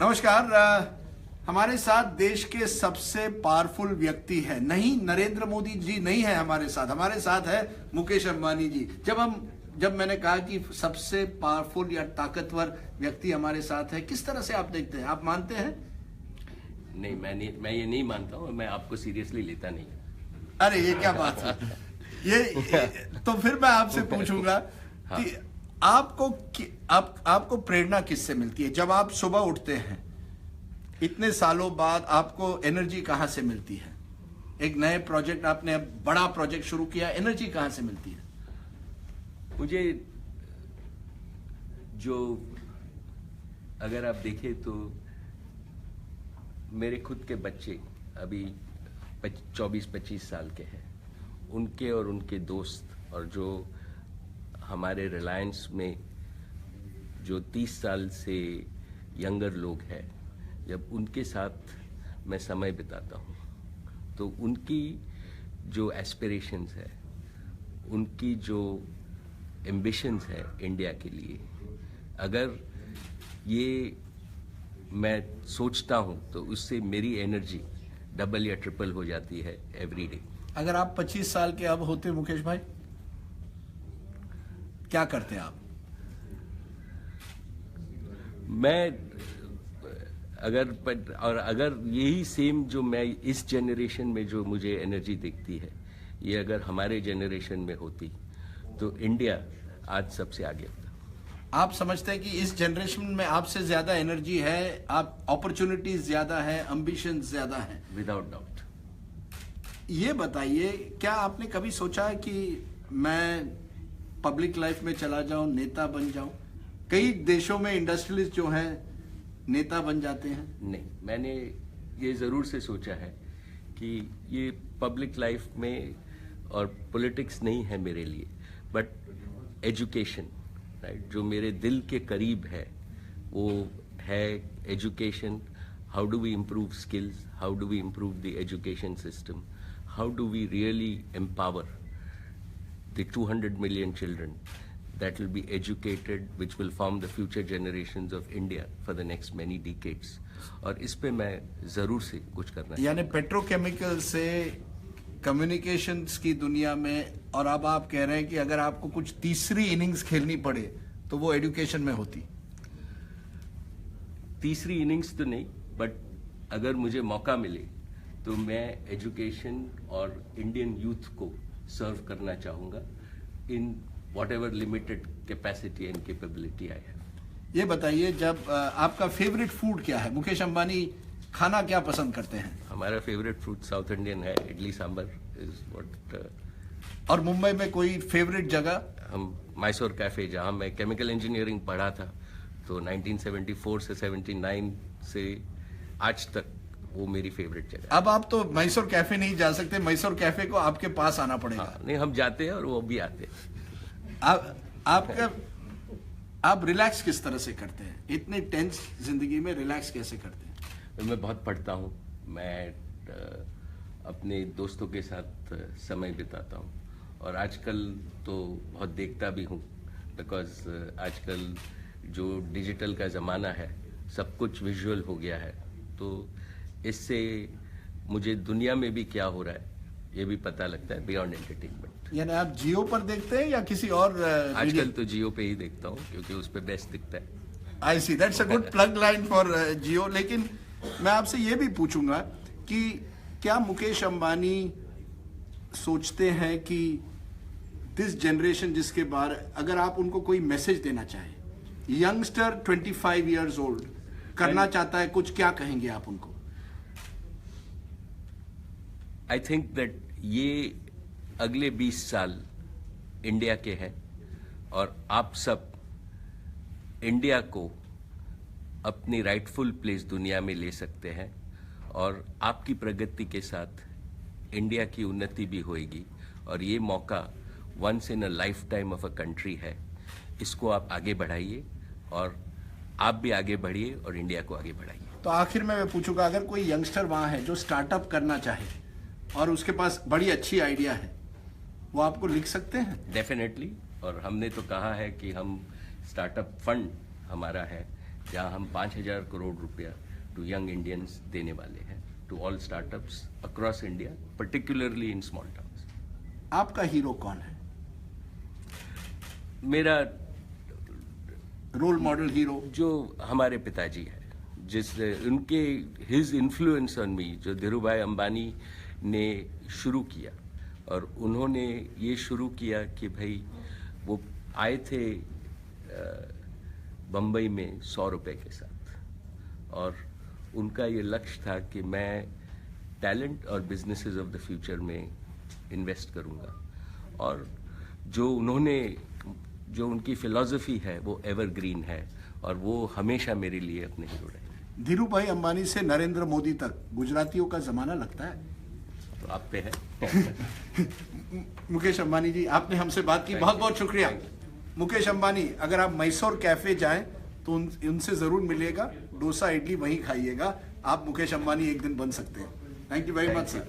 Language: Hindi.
नमस्कार। हमारे साथ देश के सबसे पावरफुल व्यक्ति है, नहीं नरेंद्र मोदी जी नहीं है हमारे साथ है मुकेश अंबानी जी। जब मैंने कहा कि सबसे पावरफुल या ताकतवर व्यक्ति हमारे साथ है, किस तरह से आप देखते हैं? आप मानते हैं? नहीं, मैं ये नहीं मानता हूँ। मैं आपको सीरियसली लेता नहीं। अरे ये क्या बात है? ये तो फिर मैं आपसे पूछूंगा कि आपको प्रेरणा किससे मिलती है? जब आप सुबह उठते हैं इतने सालों बाद, आपको एनर्जी कहां से मिलती है? एक नए प्रोजेक्ट, आपने बड़ा प्रोजेक्ट शुरू किया, एनर्जी कहां से मिलती है? मुझे जो, अगर आप देखें तो मेरे खुद के बच्चे अभी 24-25 साल के हैं, उनके और उनके दोस्त, और जो हमारे रिलायंस में जो 30 साल से यंगर लोग हैं, जब उनके साथ मैं समय बिताता हूँ तो उनकी जो एस्पिरेशंस है, उनकी जो एम्बिशंस है इंडिया के लिए, अगर ये मैं सोचता हूँ तो उससे मेरी एनर्जी डबल या ट्रिपल हो जाती है एवरी डे। अगर आप 25 साल के अब होते मुकेश भाई, क्या करते आप? अगर यही सेम जो मैं इस जनरेशन में जो मुझे एनर्जी दिखती है, ये अगर हमारे जनरेशन में होती तो इंडिया आज सबसे आगे होता। आप समझते हैं कि इस जनरेशन में आपसे ज्यादा एनर्जी है, आप अपॉर्चुनिटीज ज्यादा है, एम्बिशन ज्यादा है? Without doubt. ये बताइए, क्या आपने कभी सोचा कि मैं पब्लिक लाइफ में चला जाऊं, नेता बन जाऊं? कई देशों में इंडस्ट्रियलिस्ट जो हैं नेता बन जाते हैं। नहीं, मैंने ये जरूर से सोचा है कि ये पब्लिक लाइफ में और पॉलिटिक्स नहीं है मेरे लिए, बट एजुकेशन, राइट, जो मेरे दिल के करीब है वो है education. How do we improve skills, how do we improve the education system, how do we really empower the 200 million children that will be educated, which will form the future generations of India for the next many decades. और इस पे मैं जरूर से कुछ करना है। यानी पेट्रोकेमिकल से कम्युनिकेशंस की दुनिया में, और अब आप कह रहे हैं कि अगर आपको कुछ तीसरी इनिंग्स खेलनी पड़े तो वो एजुकेशन में होती। तीसरी इनिंग्स तो नहीं, बट अगर मुझे मौका मिले तो मैं एजुकेशन और इंडियन यूथ को सर्व करना चाहूंगा in whatever limited capacity and capability I have. ये बताइए, जब आपका फेवरेट फूड क्या है? मुकेश अंबानी खाना क्या पसंद करते हैं? हमारा फेवरेट फूड साउथ इंडियन है, इडली सांभर इज व्हाट। और मुंबई में कोई फेवरेट जगह? हम मैसूर कैफे, जहां मैं केमिकल इंजीनियरिंग पढ़ा था, तो 1974 से 79 से आज तक वो मेरी फेवरेट जगह। अब आप तो मैसूर कैफे नहीं जा सकते, मैसूर कैफे को आपके पास आना पड़ेगा। हाँ, नहीं, हम जाते हैं और वो भी आते हैं। आप रिलैक्स किस तरह से करते हैं? इतने टेंस जिंदगी में रिलैक्स कैसे करते हैं? मैं बहुत पढ़ता हूँ, मैं अपने दोस्तों के साथ समय बिताता हूँ, और आजकल तो बहुत देखता भी हूँ, बिकॉज आजकल जो डिजिटल का ज़माना है, सब कुछ विजुअल हो गया है, तो इससे मुझे दुनिया में भी क्या हो रहा है ये भी पता लगता है, बियॉन्ड एंटरटेनमेंट। यानी आप जियो पर देखते हैं या किसी और? आजकल तो जियो पे ही देखता हूँ क्योंकि उस पे बेस्ट दिखता है। I see, that's a good plug line for Jio. लेकिन मैं आपसे ये भी पूछूंगा कि क्या मुकेश अंबानी सोचते हैं कि दिस जनरेशन जिसके बारे, अगर आप उनको कोई मैसेज देना चाहें, यंगस्टर 25 इयर्स ओल्ड करना चाहता है कुछ, क्या कहेंगे आप उनको? आई थिंक दैट ये अगले 20 साल इंडिया के हैं, और आप सब इंडिया को अपनी राइटफुल प्लेस दुनिया में ले सकते हैं, और आपकी प्रगति के साथ इंडिया की उन्नति भी होएगी, और ये मौका once in a life time of a country है। इसको आप आगे बढ़ाइए, और आप भी आगे बढ़िए और इंडिया को आगे बढ़ाइए। तो आखिर में मैं पूछूंगा, अगर कोई यंगस्टर वहां है जो स्टार्टअप करना चाहे और उसके पास बड़ी अच्छी आइडिया है, वो आपको लिख सकते हैं? डेफिनेटली, और हमने तो कहा है कि हम स्टार्टअप फंड हमारा है जहां हम 5,000 करोड़ रुपया टू यंग इंडियंस देने वाले हैं, to all startups across India, particularly in small towns. आपका हीरो कौन है? मेरा रोल मॉडल हीरो जो हमारे पिताजी है, जिस उनके हिज इन्फ्लुएंस ऑन मी, जो धीरूभाई अंबानी ने शुरू किया, और उन्होंने ये शुरू किया कि भाई वो आए थे बम्बई में 100 रुपए के साथ, और उनका ये लक्ष्य था कि मैं टैलेंट और बिजनेसेस ऑफ द फ्यूचर में इन्वेस्ट करूंगा, और जो उनकी फिलॉसफी है वो एवरग्रीन है, और वो हमेशा मेरे लिए अपने हीरो रहे। धीरूभाई अंबानी से नरेंद्र मोदी तक गुजरातियों का जमाना लगता है। तो आप पे है। मुकेश अंबानी जी, आपने हमसे बात की, बहुत बहुत शुक्रिया। मुकेश अंबानी, अगर आप मैसूर कैफे जाएं तो उनसे जरूर मिलिएगा, डोसा इडली वहीं खाइएगा। आप मुकेश अंबानी एक दिन बन सकते हैं। Thank you very much sir.